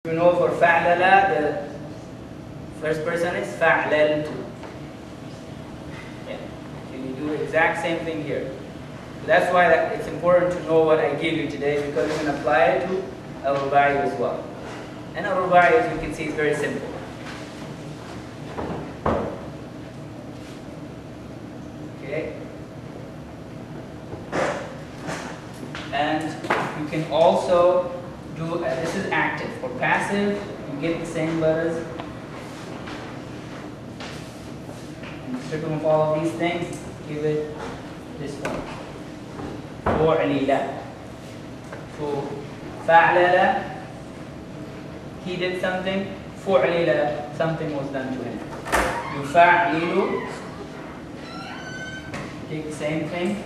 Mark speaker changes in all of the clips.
Speaker 1: You know, for fa'lala, the first person is fa'laltu. Yeah. So you do the exact same thing here. So that's why it's important to know what I give you today, because you can apply it to al-rubai as well. And al-rubai, as you can see, is very simple. Okay. And you can also do, this is active. For passive, you get the same letters. And strip them of all of these things, give it this one. فُعْلِلَ. So, فَعْلَلَ, he did something. فُعْلِلَ, something was done to him. يُفَعْلِلُ, take the same thing,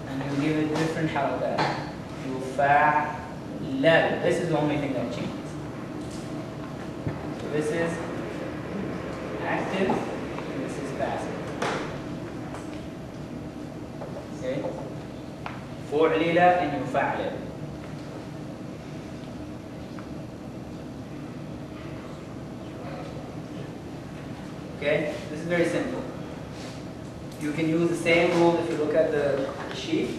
Speaker 1: and you give it different harakat. يُفَعْلَلُ. This is the only thing that changes. So this is active, and this is passive. Okay? فُعْلِلَ and يُفَعْلِلُ. Okay? This is very simple. You can use the same rule if you look at the sheet,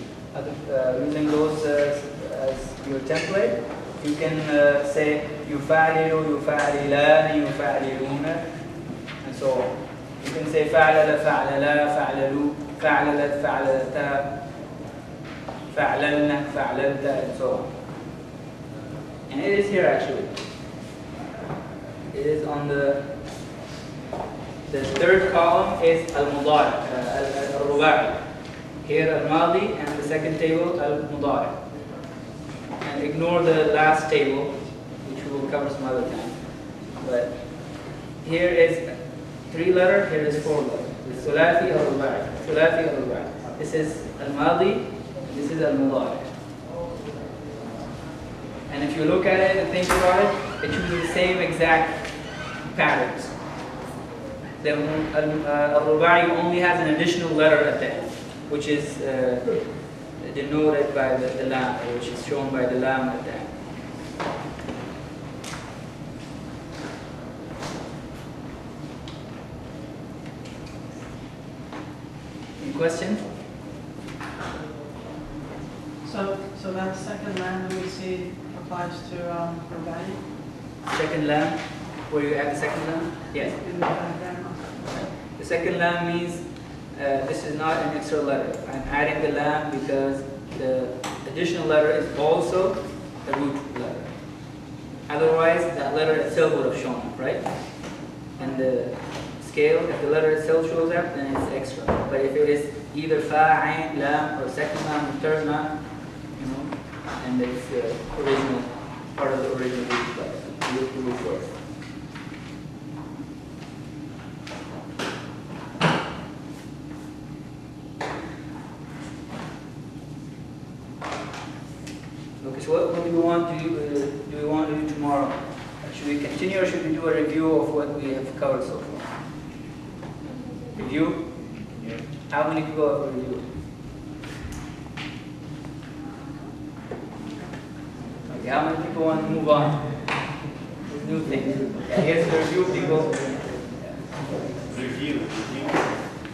Speaker 1: using those as your template. You can say يُفَعْلِلُ, يُفَعْلِلَانِ, يُفَعْلِلُونَ, and so on. You can say فَعْلَلَ, فَعْلَلَا, فَعْلَلُوا, فَعْلَلَتْ, فَعْلَلَتَا, فَعْلَلْنَا, فَعْلَلْتَ, and so on. And it is here actually. It is on the third column is al-mudari, al-rubai. Here al-madi, and the second table al-mudari. And ignore the last table, which we will cover some other time. But here is 3 letters, here is 4 letters. The thulathi al-rubai, thulathi al-rubai. This is al-madi, and this is al-mudari. And if you look at it and think about it, it uses the same exact patterns. The al-rubai only has an additional letter at the end, which is denoted by the lam, which is shown by the lam at the end. Any questions?
Speaker 2: So that second lam that we see applies to rubai?
Speaker 1: Second lam, where you add the second lam? Yes.
Speaker 2: In the diagram.
Speaker 1: The second lam means this is not an extra letter. I'm adding the lam because the additional letter is also a root letter. Otherwise, that letter itself would have shown up, right? And the scale, if the letter itself shows up, then it's extra. But if it is either fa, ain, lam, or second lam, or third lam, you know, and it's the original part of the original root letter, the root word. Okay, so what do we want to do we want to do tomorrow? Should we continue or should we do a review of what we have covered so far? Review? Yeah. How many people have a review? Okay, how many people want to move on with new things? Okay, here's the review people.
Speaker 3: Review.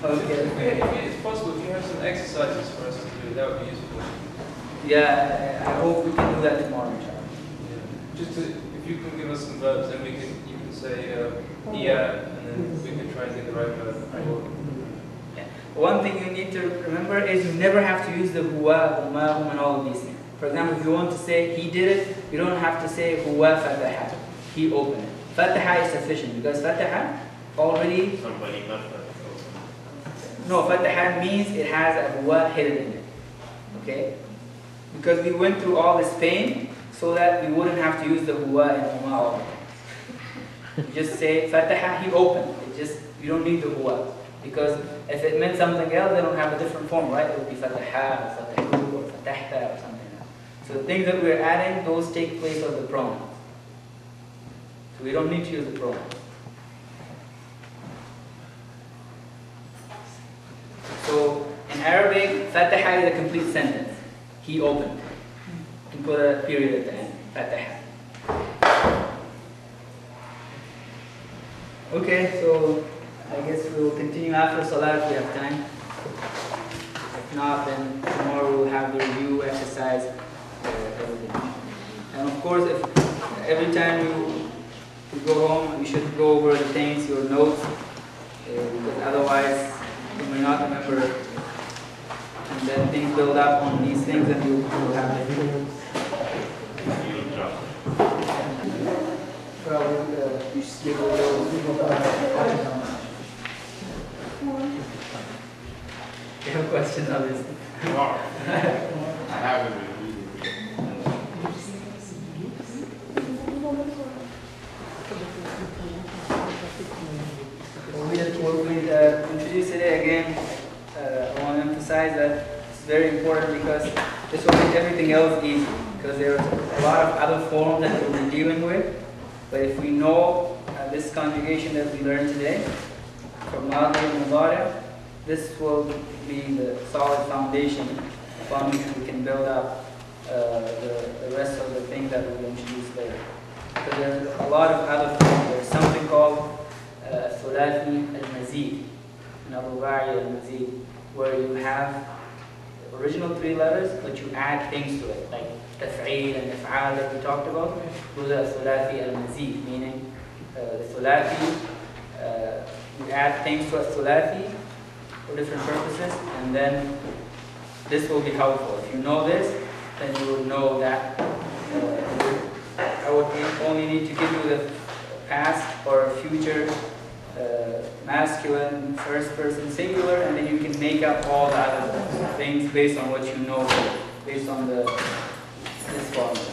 Speaker 1: Okay.
Speaker 4: If it's possible, if you have some exercises for us to do, that would be useful.
Speaker 1: Yeah, I hope we can do that tomorrow.
Speaker 4: Yeah. Just if you can give us some verbs, then you can say yeah, and then we can try and get the right verb.
Speaker 1: Yeah. One thing you need to remember is you never have to use the huwa, huma, hum, and all of these things. For example, if you want to say he did it, you don't have to say huwa fataha. He opened it. Fataha is sufficient because fataha already.
Speaker 3: Somebody must have.
Speaker 1: No, fataha means it has a huwa hidden in it. Okay? Because we went through all this pain so that we wouldn't have to use the huwa and huma all the time. You just say fataha, he opened. It just, you don't need the huwa. Because if it meant something else, they don't have a different form, right? It would be fataha, or fatahu, or fatahta, or something else. So the things that we're adding, those take place of the pronouns. So we don't need to use the pronouns. So in Arabic, fataha is a complete sentence. He opened. You can put a period at the end. Fataha. Okay, so I guess we will continue after Salah if we have time. If not, then tomorrow we'll have the review exercise, everything. And of course, if every time you go home, you should go over the things, your notes, because otherwise you may not remember. And then things build up on these things and you will have different. You stick with those. You have questions, obviously.
Speaker 3: I haven't reviewed it.
Speaker 1: We'll introduce today again. I want to emphasize that it's very important because this will make everything else easy. Because there's a lot of other forms that we'll be dealing with. But if we know this conjugation that we learned today, from Madi and Mudari, this will be the solid foundation upon which we can build up the rest of the things that we'll introduce later. So there's a lot of other forms. There's something called Thulathi al-Mazid, and Rubai al-Mazid, where you have the original 3 letters, but you add things to it, like taf'eel and if'al that we talked about. Those are Thulathi al-Mazid, meaning the Thulathi, you add things to a Thulathi for different purposes, and then this will be helpful. If you know this, then you will know that I would only need to give you the past or future, masculine, first person, singular, and then you can make up all the other things based on what you know, based on this formula.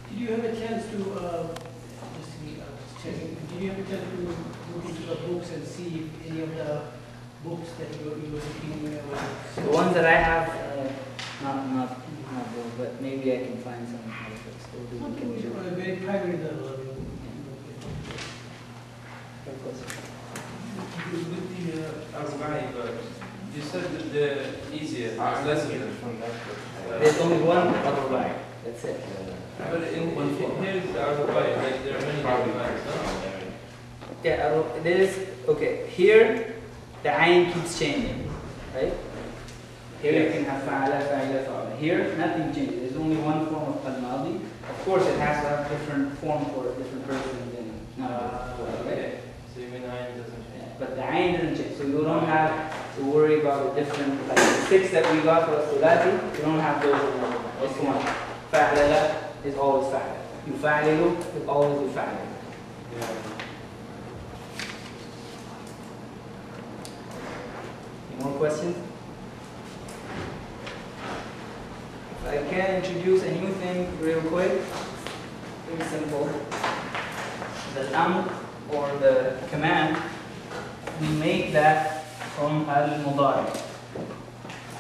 Speaker 5: Did you have a chance to checking? Did you have a chance to look into the books and see if any of the books that you were looking at?
Speaker 1: The ones that I have, not those, but maybe I can find some other books.
Speaker 5: On a very primary level.
Speaker 4: With the Arba'i, but you said that they're easier, it's less than
Speaker 1: There's only one other way. That's it.
Speaker 4: But here's the Arba'i, like there are many different lines, no?
Speaker 1: Yeah, there is, okay, here the ayn keeps changing, right? Here you can have fa'ala, fa'ila, fa'ala. Here, nothing changes. There's only one form of al-madi. Of course, it has to have different form for different persons and
Speaker 4: Okay. So you mean ayn doesn't change?
Speaker 1: but the ayn doesn't change. So you don't have to worry about the different, like the 6 that we got for sulati, you don't have those anymore. This one, fa'ala is always fa'ala. Yufa'ilu is always yufa'ilu.
Speaker 4: Yeah.
Speaker 1: Any more questions? If I can introduce a new thing real quick, very simple. The amr or the command, we make that from al-mudari.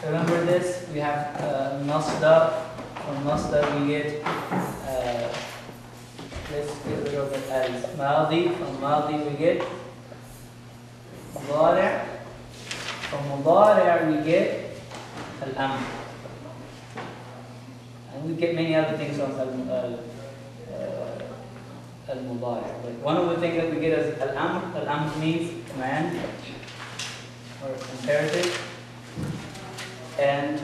Speaker 1: Remember this? We have masdar. From masdar we get, let's get rid of it as madi. From madi we get mudari. From mudari we get al-amr. And we get many other things from al-mudari. Like one of the things that we get is al-amr. Al-amr means command or imperative. And